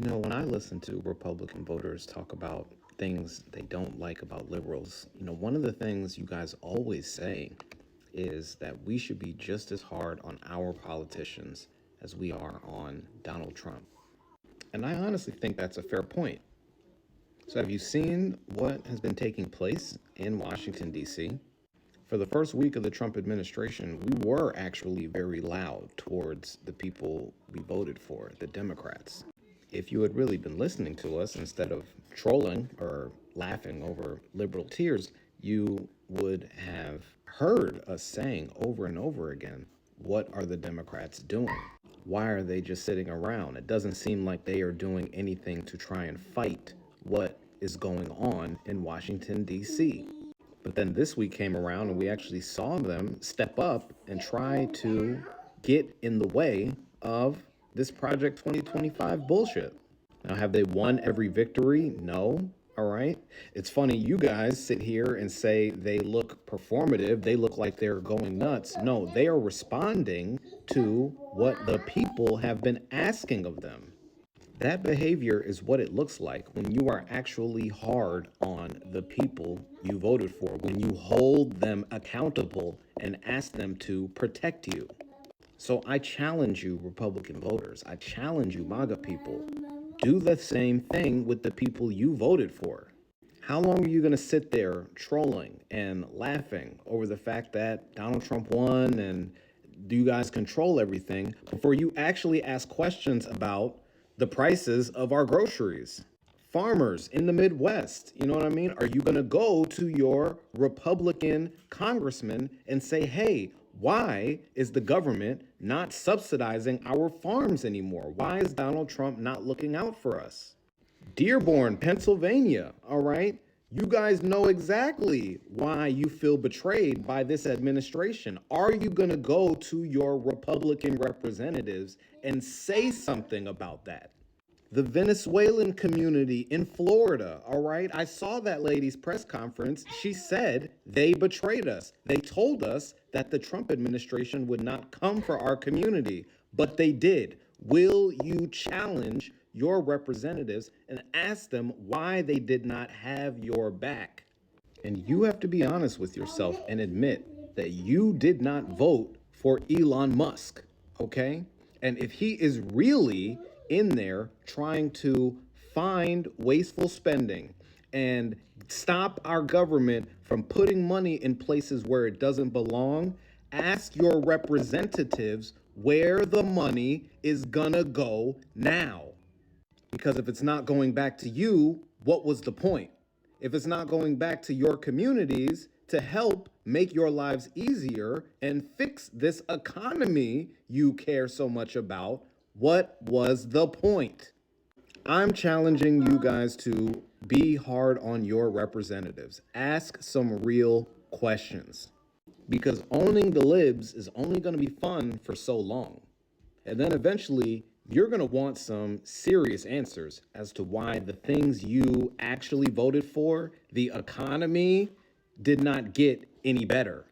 When I listen to Republican voters talk about things they don't like about liberals, one of the things you guys always say is that we should be just as hard on our politicians as we are on Donald Trump. And I honestly think that's a fair point. So, have you seen what has been taking place in Washington, D.C.? For the first week of the Trump administration, we were actually very loud towards the people we voted for, the Democrats. If you had really been listening to us instead of trolling or laughing over liberal tears, you would have heard us saying over and over again, what are the Democrats doing? Why are they just sitting around? It doesn't seem like they are doing anything to try and fight what is going on in Washington, D.C. But then this week came around and we actually saw them step up and try to get in the way of this Project 2025 bullshit. Now, have they won every victory? No. All right. It's funny, you guys sit here and say they look performative, they look like they're going nuts. No, they are responding to what the people have been asking of them. That behavior is what it looks like when you are actually hard on the people you voted for, when you hold them accountable and ask them to protect you. So I challenge you, Republican voters. I challenge you, MAGA people. Do the same thing with the people you voted for. How long are you going to sit there trolling and laughing over the fact that Donald Trump won and do you guys control everything before you actually ask questions about the prices of our groceries? Farmers in the Midwest, you know what I mean? Are you going to go to your Republican congressman and say, hey, why is the government not subsidizing our farms anymore? Why is Donald Trump not looking out for us? Dearborn, Pennsylvania, all right? You guys know exactly why you feel betrayed by this administration. Are you going to go to your Republican representatives and say something about that? The Venezuelan community in Florida, all right? I saw that lady's press conference. She said they betrayed us. They told us that the Trump administration would not come for our community, but they did. Will you challenge your representatives and ask them why they did not have your back? And you have to be honest with yourself and admit that you did not vote for Elon Musk, okay? And if he is really in there trying to find wasteful spending and stop our government from putting money in places where it doesn't belong, ask your representatives where the money is gonna go now. Because if it's not going back to you, what was the point? If it's not going back to your communities to help make your lives easier and fix this economy you care so much about, what was the point? I'm challenging you guys to be hard on your representatives. Ask some real questions. Because owning the libs is only going to be fun for so long. And then eventually, you're going to want some serious answers as to why the things you actually voted for, the economy, did not get any better.